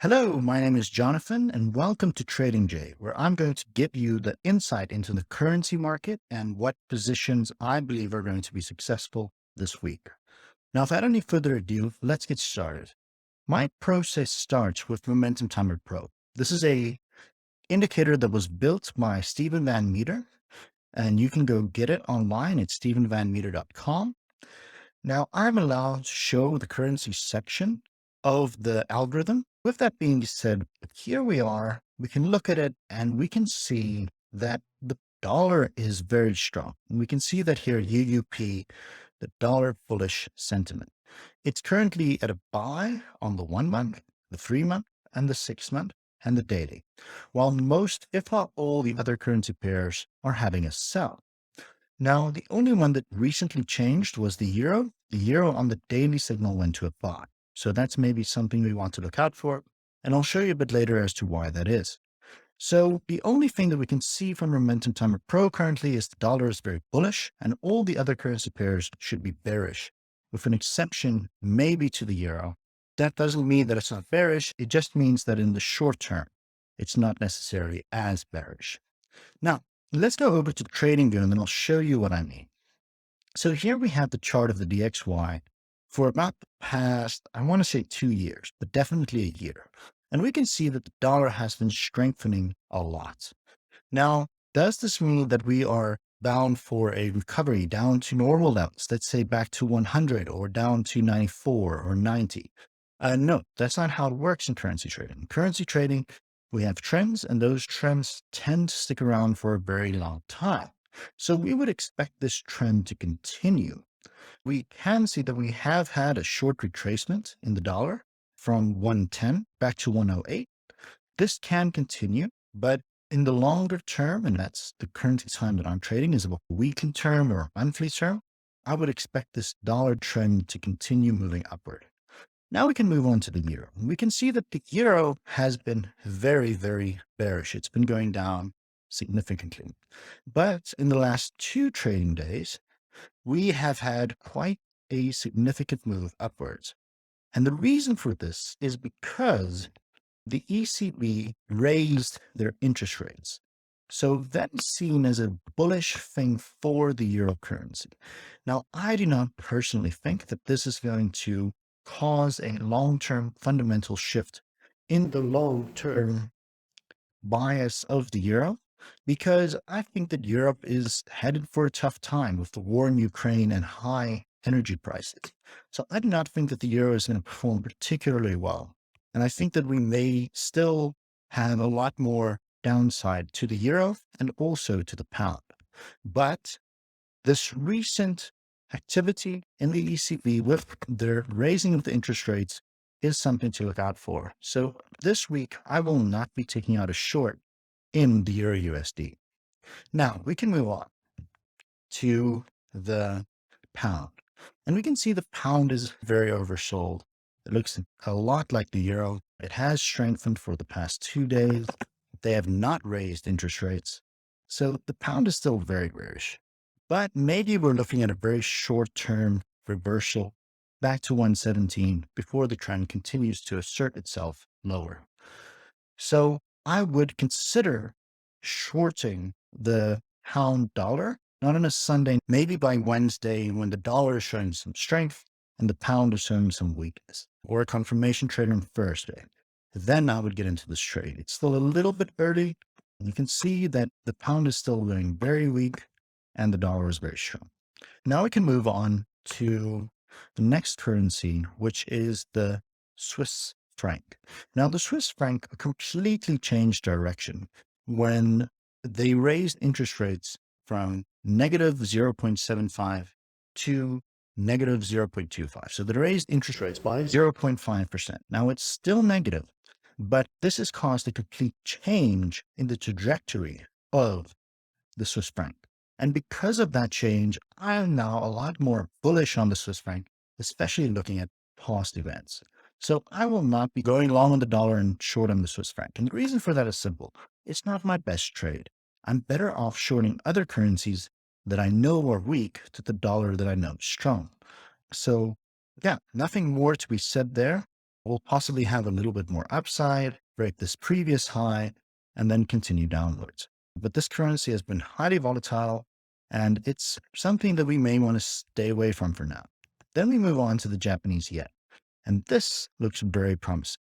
Hello, my name is Jonathan, and welcome to Trading Jay, where I'm going to give you the insight into the currency market and what positions I believe are going to be successful this week. Now, without any further ado, let's get started. My process starts with Momentum Timer Pro. This is a indicator that was built by Stephen Van Meter, and you can go get it online at stephenvanmeter.com. Now, I'm allowed to show the currency section of the algorithm. With that being said, here we are. We can look at it and we can see that the dollar is very strong. And we can see that here, UUP, the dollar bullish sentiment. It's currently at a buy on the 1 month, the 3 month, and the 6 month, and the daily, while most, if not all, the other currency pairs are having a sell. Now, the only one that recently changed was the euro. The euro on the daily signal went to a buy. So that's maybe something we want to look out for. And I'll show you a bit later as to why that is. So the only thing that we can see from Momentum Timer Pro currently is the dollar is very bullish and all the other currency pairs should be bearish, with an exception maybe to the euro. That doesn't mean that it's not bearish. It just means that in the short term, it's not necessarily as bearish. Now, let's go over to the trading view and then I'll show you what I mean. So here we have the chart of the DXY for about the past, I want to say 2 years, but definitely a year. And we can see that the dollar has been strengthening a lot. Now, does this mean that we are bound for a recovery down to normal levels, let's say back to 100 or down to 94 or 90? No, that's not how it works in currency trading. In currency trading, we have trends and those trends tend to stick around for a very long time. So we would expect this trend to continue. We can see that we have had a short retracement in the dollar from 110 back to 108. This can continue, but in the longer term, and that's the currency time that I'm trading is a weekly term or a monthly term, I would expect this dollar trend to continue moving upward. Now we can move on to the euro. We can see that the euro has been very, very bearish. It's been going down significantly. But in the last 2 trading days, we have had quite a significant move upwards. And the reason for this is because the ECB raised their interest rates. So that is seen as a bullish thing for the euro currency. Now, I do not personally think that this is going to cause a long-term fundamental shift in the long-term bias of the euro, because I think that Europe is headed for a tough time with the war in Ukraine and high energy prices. So I do not think that the euro is going to perform particularly well. And I think that we may still have a lot more downside to the euro and also to the pound. But this recent activity in the ECB with their raising of the interest rates is something to look out for. So this week, I will not be taking out a short in the Euro USD. Now we can move on to the pound. And we can see the pound is very oversold. It looks a lot like the euro. It has strengthened for the past 2 days. They have not raised interest rates. So the pound is still very bearish. But maybe we're looking at a very short-term reversal back to 117 before the trend continues to assert itself lower. So I would consider shorting the pound dollar, not on a Sunday, maybe by Wednesday when the dollar is showing some strength and the pound is showing some weakness, or a confirmation trade on Thursday. Then I would get into this trade. It's still a little bit early. You can see that the pound is still doing very weak and the dollar is very strong. Now we can move on to the next currency, which is the Swiss franc. Now, the Swiss franc completely changed direction when they raised interest rates from negative 0.75 to negative 0.25. So they raised interest rates by 0.5%. Now it's still negative, but this has caused a complete change in the trajectory of the Swiss franc. And because of that change, I am now a lot more bullish on the Swiss franc, especially looking at past events. So I will not be going long on the dollar and short on the Swiss franc. And the reason for that is simple. It's not my best trade. I'm better off shorting other currencies that I know are weak to the dollar that I know is strong. So yeah, nothing more to be said there. we'll possibly have a little bit more upside, break this previous high, and then continue downwards. But this currency has been highly volatile, and it's something that we may want to stay away from for now. Then we move on to the Japanese yen, and this looks very promising.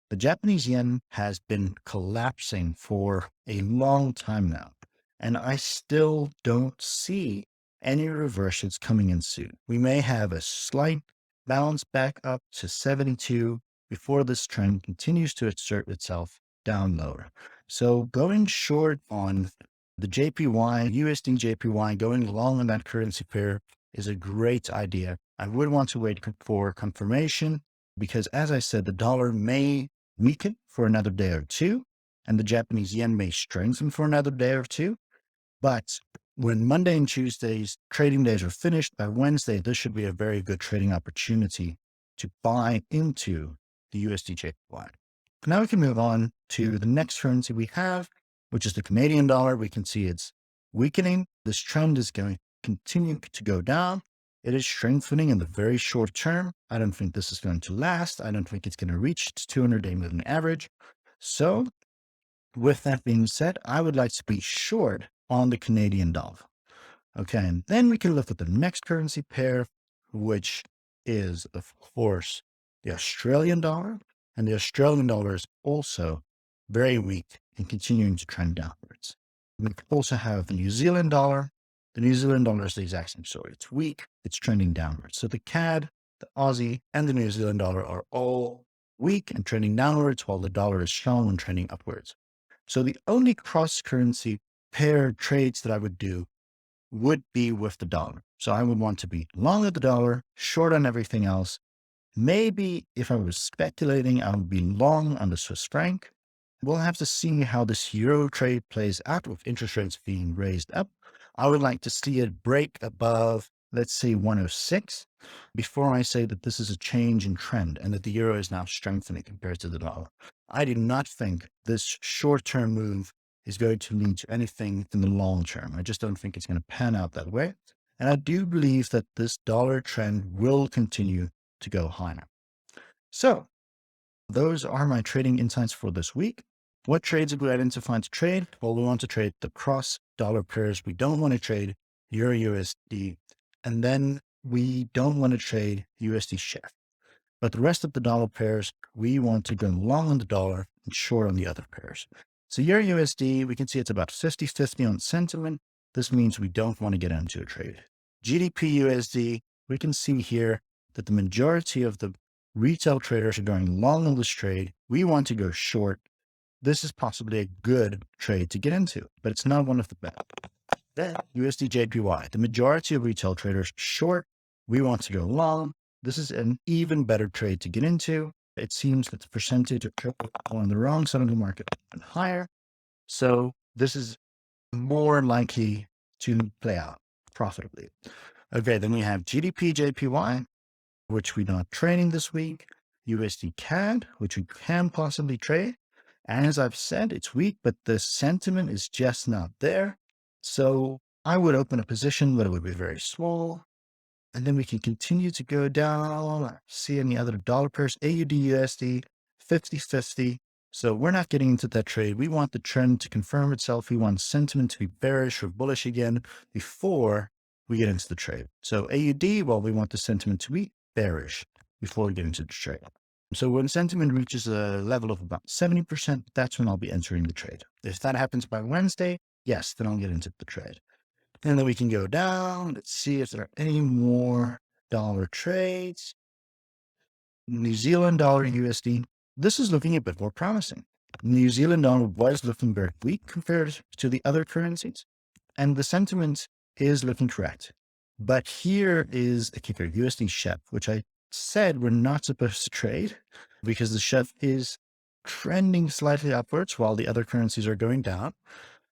The Japanese yen has been collapsing for a long time now, and I still don't see any reversions coming in soon. We may have a slight bounce back up to 72 before this trend continues to assert itself down lower. So going short on the JPY, USD JPY, going long on that currency pair is a great idea. I would want to wait for confirmation because, as I said, the dollar may weaken for another day or two, and the Japanese yen may strengthen for another day or two. But when Monday and Tuesday's trading days are finished, by Wednesday, this should be a very good trading opportunity to buy into the USD JPY. Now we can move on to the next currency we have, which is the Canadian dollar. We can see it's weakening. This trend is going to continue to go down. It is strengthening in the very short term. I don't think this is going to last. I don't think it's going to reach its 200-day moving average. So with that being said, I would like to be short on the Canadian dollar. Okay, and then we can look at the next currency pair, which is, of course, the Australian dollar. And the Australian dollar is also very weak and continuing to trend downwards. We also have the New Zealand dollar. The New Zealand dollar is the exact same story. It's weak, it's trending downwards. So the CAD, the Aussie, and the New Zealand dollar are all weak and trending downwards, while the dollar is strong and trending upwards. So the only cross-currency pair trades that I would do would be with the dollar. So I would want to be long at the dollar, short on everything else. Maybe if I was speculating, I would be long on the Swiss franc. We'll have to see how this euro trade plays out with interest rates being raised up. I would like to see it break above, let's say 106, before I say that this is a change in trend and that the euro is now strengthening compared to the dollar. I do not think this short-term move is going to lead to anything in the long term. I just don't think it's going to pan out that way. And I do believe that this dollar trend will continue to go higher. So those are my trading insights for this week. What trades did we identify to trade? Well, we want to trade the cross dollar pairs. We don't want to trade Euro USD. And then we don't want to trade USD chef. But the rest of the dollar pairs, we want to go long on the dollar and short on the other pairs. So Euro USD, we can see it's about 50-50 on sentiment. This means we don't want to get into a trade. GDP USD, we can see here that the majority of the retail traders are going long on this trade. We want to go short. This is possibly a good trade to get into, but it's not one of the best. Then USD JPY, the majority of retail traders short. We want to go long. This is an even better trade to get into. It seems that the percentage of people on the wrong side of the market is higher. So this is more likely to play out profitably. Okay, then we have GDP JPY, which we're not trading this week. USD CAD, which we can possibly trade. As I've said, it's weak, but the sentiment is just not there. So I would open a position, but it would be very small. And then we can continue to go down, see any other dollar pairs, AUD USD, 50-50. So we're not getting into that trade. We want the trend to confirm itself. We want sentiment to be bearish or bullish again before we get into the trade. So AUD, well, we want the sentiment to be bearish before we get into the trade. So when sentiment reaches a level of about 70%, that's when I'll be entering the trade. If that happens by Wednesday, yes, then I'll get into the trade. And then we can go down. Let's see if there are any more dollar trades. New Zealand dollar USD. This is looking a bit more promising. New Zealand dollar was looking very weak compared to the other currencies, and the sentiment is looking correct. But here is a kicker, USD chef, which I said we're not supposed to trade because the chef is trending slightly upwards while the other currencies are going down.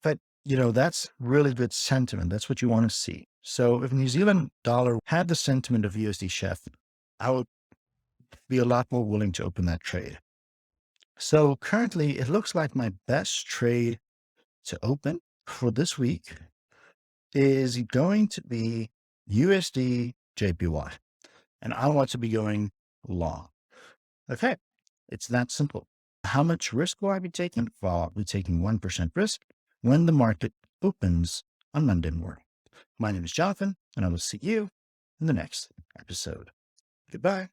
But that's really good sentiment. That's what you want to see. So if New Zealand dollar had the sentiment of USD chef, I would be a lot more willing to open that trade. So currently it looks like my best trade to open for this week is going to be USD JPY. And I want to be going long. Okay. It's that simple. How much risk will I be taking? Well, I'll be taking 1% risk when the market opens on Monday morning. My name is Jonathan, and I will see you in the next episode. Goodbye.